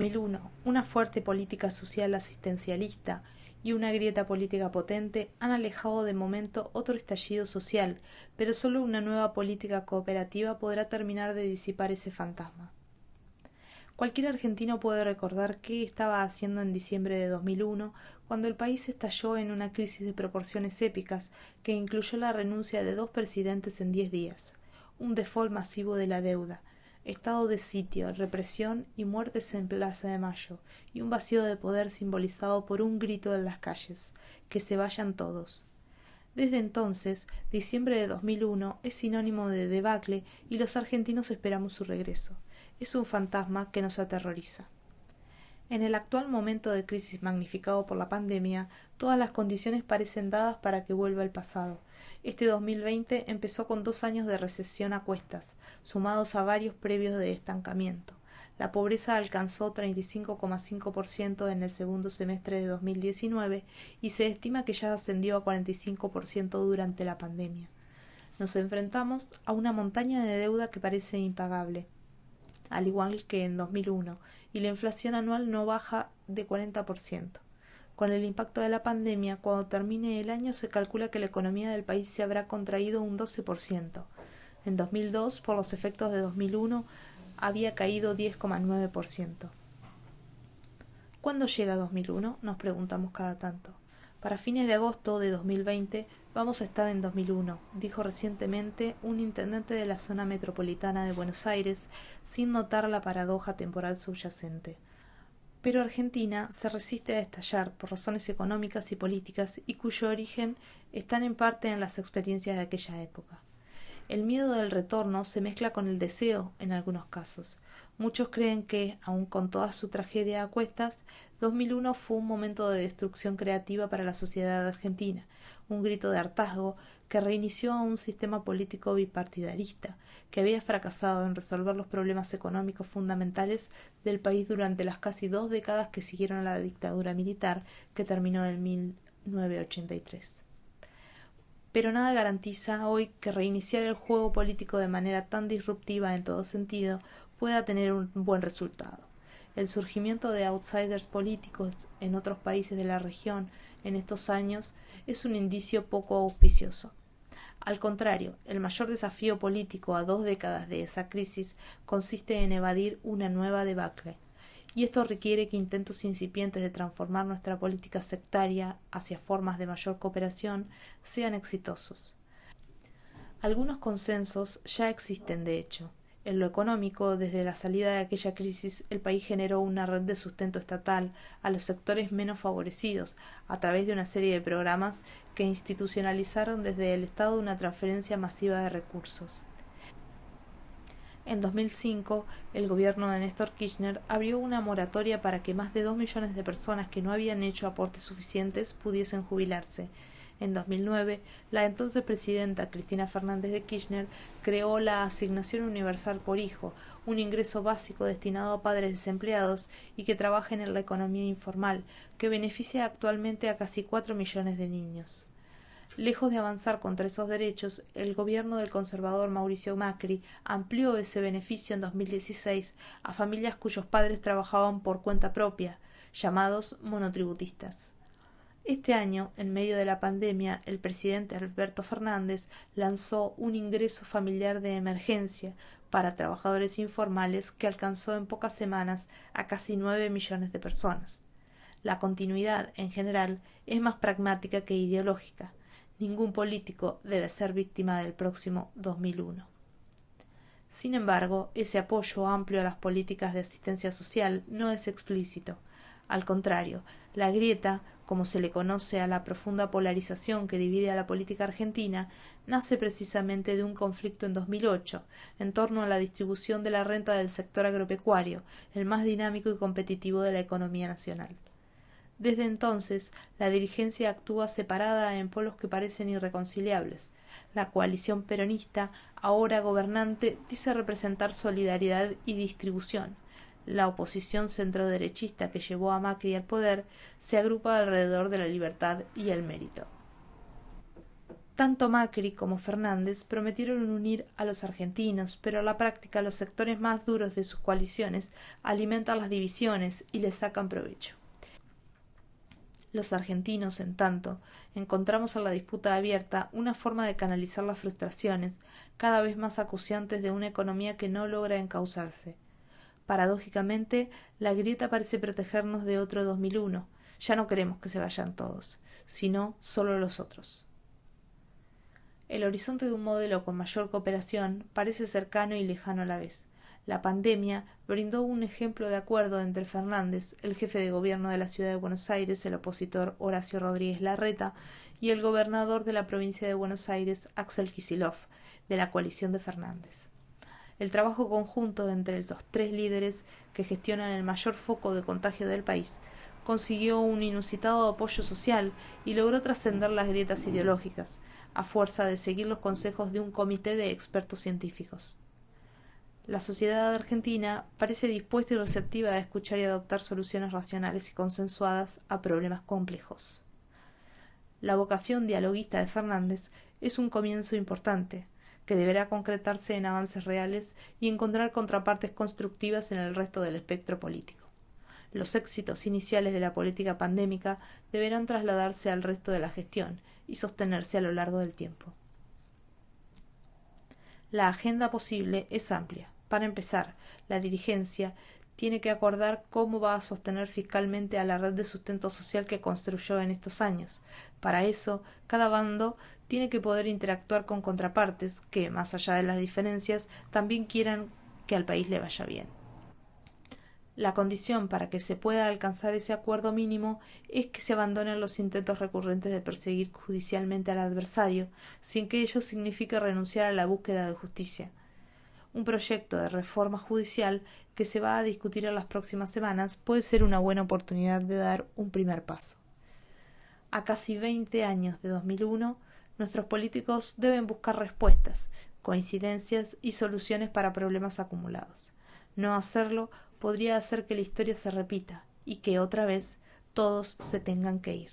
2001, una fuerte política social asistencialista y una grieta política potente han alejado de momento otro estallido social, pero solo una nueva política cooperativa podrá terminar de disipar ese fantasma. Cualquier argentino puede recordar qué estaba haciendo en diciembre de 2001, cuando el país estalló en una crisis de proporciones épicas que incluyó la renuncia de 2 presidentes en 10 días, un default masivo de la deuda, estado de sitio, represión y muertes en Plaza de Mayo, y un vacío de poder simbolizado por un grito en las calles: «Que se vayan todos». Desde entonces, diciembre de 2001 es sinónimo de debacle y los argentinos esperamos su regreso. Es un fantasma que nos aterroriza. En el actual momento de crisis magnificado por la pandemia, todas las condiciones parecen dadas para que vuelva el pasado. Este 2020 empezó con 2 años de recesión a cuestas, sumados a varios previos de estancamiento. La pobreza alcanzó 35,5% en el segundo semestre de 2019 y se estima que ya ascendió a 45% durante la pandemia. Nos enfrentamos a una montaña de deuda que parece impagable, al igual que en 2001, y la inflación anual no baja de 40%. Con el impacto de la pandemia, cuando termine el año se calcula que la economía del país se habrá contraído un 12%. En 2002, por los efectos de 2001, había caído 10,9%. ¿Cuándo llega 2001? Nos preguntamos cada tanto. Para fines de agosto de 2020 vamos a estar en 2001, dijo recientemente un intendente de la zona metropolitana de Buenos Aires, sin notar la paradoja temporal subyacente. Pero Argentina se resiste a estallar por razones económicas y políticas y cuyo origen están en parte en las experiencias de aquella época. El miedo del retorno se mezcla con el deseo en algunos casos. Muchos creen que, aun con toda su tragedia a cuestas, 2001 fue un momento de destrucción creativa para la sociedad argentina, un grito de hartazgo que reinició a un sistema político bipartidarista que había fracasado en resolver los problemas económicos fundamentales del país durante las casi 2 décadas que siguieron a la dictadura militar que terminó en 1983. Pero nada garantiza hoy que reiniciar el juego político de manera tan disruptiva en todo sentido pueda tener un buen resultado. El surgimiento de outsiders políticos en otros países de la región en estos años es un indicio poco auspicioso. Al contrario, el mayor desafío político a 2 décadas de esa crisis consiste en evadir una nueva debacle. Y esto requiere que intentos incipientes de transformar nuestra política sectaria hacia formas de mayor cooperación sean exitosos. Algunos consensos ya existen, de hecho. En lo económico, desde la salida de aquella crisis, el país generó una red de sustento estatal a los sectores menos favorecidos, a través de una serie de programas que institucionalizaron desde el Estado una transferencia masiva de recursos. En 2005, el gobierno de Néstor Kirchner abrió una moratoria para que más de 2 millones de personas que no habían hecho aportes suficientes pudiesen jubilarse. En 2009, la entonces presidenta Cristina Fernández de Kirchner creó la Asignación Universal por Hijo, un ingreso básico destinado a padres desempleados y que trabajen en la economía informal, que beneficia actualmente a casi 4 millones de niños. Lejos de avanzar contra esos derechos, el gobierno del conservador Mauricio Macri amplió ese beneficio en 2016 a familias cuyos padres trabajaban por cuenta propia, llamados monotributistas. Este año, en medio de la pandemia, el presidente Alberto Fernández lanzó un ingreso familiar de emergencia para trabajadores informales que alcanzó en pocas semanas a casi 9 millones de personas. La continuidad, en general, es más pragmática que ideológica. Ningún político debe ser víctima del próximo 2001. Sin embargo, ese apoyo amplio a las políticas de asistencia social no es explícito. Al contrario, la grieta, como se le conoce a la profunda polarización que divide a la política argentina, nace precisamente de un conflicto en 2008, en torno a la distribución de la renta del sector agropecuario, el más dinámico y competitivo de la economía nacional. Desde entonces, la dirigencia actúa separada en polos que parecen irreconciliables. La coalición peronista, ahora gobernante, dice representar solidaridad y distribución. La oposición centroderechista que llevó a Macri al poder se agrupa alrededor de la libertad y el mérito. Tanto Macri como Fernández prometieron unir a los argentinos, pero a la práctica los sectores más duros de sus coaliciones alimentan las divisiones y les sacan provecho. Los argentinos, en tanto, encontramos en la disputa abierta una forma de canalizar las frustraciones cada vez más acuciantes de una economía que no logra encauzarse. Paradójicamente, la grieta parece protegernos de otro 2001. Ya no queremos que se vayan todos, sino solo los otros. El horizonte de un modelo con mayor cooperación parece cercano y lejano a la vez. La pandemia brindó un ejemplo de acuerdo entre Fernández, el jefe de gobierno de la ciudad de Buenos Aires, el opositor Horacio Rodríguez Larreta, y el gobernador de la provincia de Buenos Aires, Axel Kicillof, de la coalición de Fernández. El trabajo conjunto entre los tres líderes que gestionan el mayor foco de contagio del país consiguió un inusitado apoyo social y logró trascender las grietas ideológicas, a fuerza de seguir los consejos de un comité de expertos científicos. La sociedad argentina parece dispuesta y receptiva a escuchar y adoptar soluciones racionales y consensuadas a problemas complejos. La vocación dialoguista de Fernández es un comienzo importante, que deberá concretarse en avances reales y encontrar contrapartes constructivas en el resto del espectro político. Los éxitos iniciales de la política pandémica deberán trasladarse al resto de la gestión y sostenerse a lo largo del tiempo. La agenda posible es amplia. Para empezar, la dirigencia tiene que acordar cómo va a sostener fiscalmente a la red de sustento social que construyó en estos años. Para eso, cada bando tiene que poder interactuar con contrapartes que, más allá de las diferencias, también quieran que al país le vaya bien. La condición para que se pueda alcanzar ese acuerdo mínimo es que se abandonen los intentos recurrentes de perseguir judicialmente al adversario, sin que ello signifique renunciar a la búsqueda de justicia. Un proyecto de reforma judicial que se va a discutir en las próximas semanas puede ser una buena oportunidad de dar un primer paso. A casi 20 años de 2001, nuestros políticos deben buscar respuestas, coincidencias y soluciones para problemas acumulados. No hacerlo podría hacer que la historia se repita y que otra vez todos se tengan que ir.